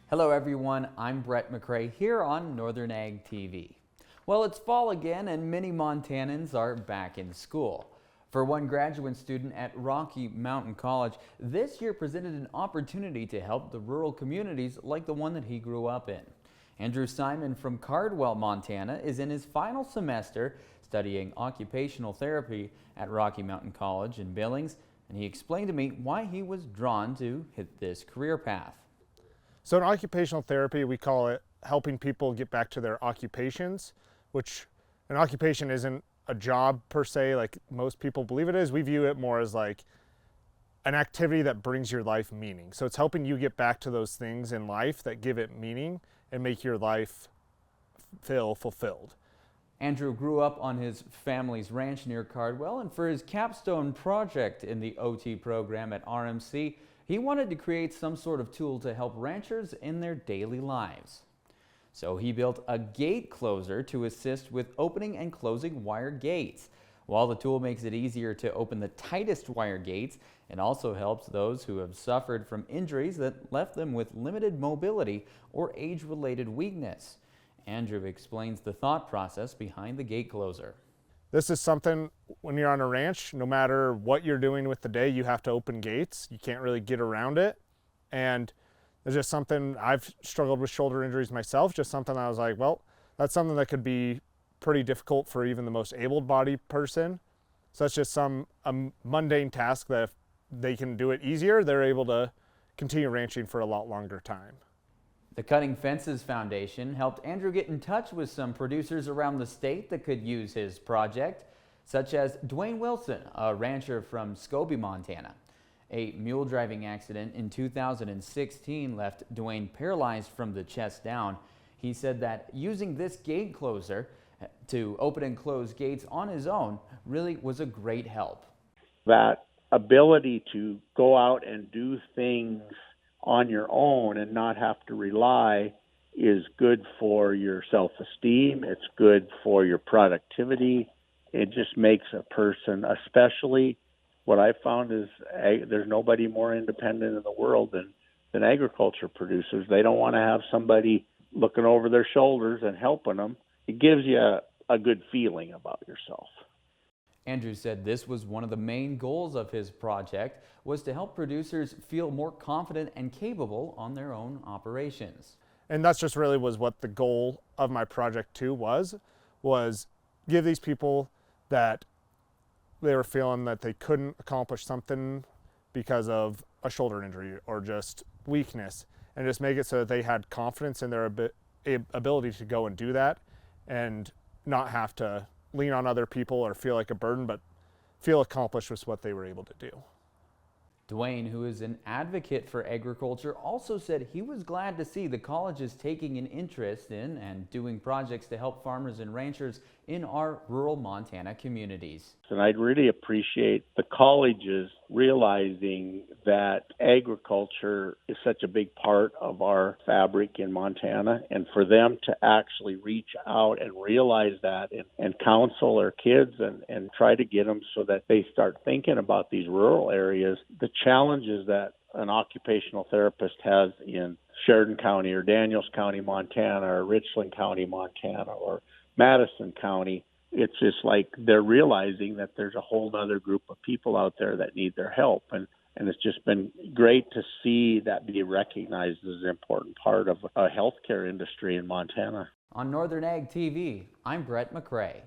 Hello everyone, I'm Brett McCrae here on Northern Ag TV. Well, it's fall again and many Montanans are back in school. For one graduate student at Rocky Mountain College, this year presented an opportunity to help the rural communities like the one that he grew up in. Andrew Simon from Cardwell, Montana is in his final semester studying occupational therapy at Rocky Mountain College in Billings, and he explained to me why he was drawn to hit this career path. So in occupational therapy, we call it helping people get back to their occupations, which an occupation isn't a job per se like most people believe it is. We view it more as like an activity that brings your life meaning. So it's helping you get back to those things in life that give it meaning and make your life feel fulfilled. Andrew grew up on his family's ranch near Cardwell, and for his capstone project in the OT program at RMC, he wanted to create some sort of tool to help ranchers in their daily lives. So he built a gate closer to assist with opening and closing wire gates. While the tool makes it easier to open the tightest wire gates, it also helps those who have suffered from injuries that left them with limited mobility or age-related weakness. Andrew explains the thought process behind the gate closer. This is something when you're on a ranch, no matter what you're doing with the day, you have to open gates. You can't really get around it. And it's just something, I've struggled with shoulder injuries myself, just something I was like, well, that's something that could be pretty difficult for even the most able-bodied person. So that's just a mundane task that if they can do it easier, they're able to continue ranching for a lot longer time. The Cutting Fences Foundation helped Andrew get in touch with some producers around the state that could use his project, such as Dwayne Wilson, a rancher from Scobie, Montana. A mule driving accident in 2016 left Dwayne paralyzed from the chest down. He said that using this gate closer to open and close gates on his own really was a great help. That ability to go out and do things on your own and not have to rely is good for your self-esteem. It's good for your productivity. It just makes a person, especially what I found is there's nobody more independent in the world than agriculture producers. They don't want to have somebody looking over their shoulders and helping them. It gives you a good feeling about yourself. Andrew said this was one of the main goals of his project, was to help producers feel more confident and capable on their own operations. And that's just really was what the goal of my project too was give these people that they were feeling that they couldn't accomplish something because of a shoulder injury or just weakness, and just make it so that they had confidence in their ability to go and do that and not have to lean on other people or feel like a burden, but feel accomplished with what they were able to do. Dwayne, who is an advocate for agriculture, also said he was glad to see the college is taking an interest in and doing projects to help farmers and ranchers in our rural Montana communities. And I'd really appreciate the colleges realizing that agriculture is such a big part of our fabric in Montana, and for them to actually reach out and realize that and counsel their kids and try to get them so that they start thinking about these rural areas. The challenges that an occupational therapist has in Sheridan County or Daniels County, Montana, or Richland County, Montana, or Madison County, it's just like they're realizing that there's a whole other group of people out there that need their help. And it's just been great to see that be recognized as an important part of a healthcare industry in Montana. On Northern Ag TV, I'm Brett McCrae.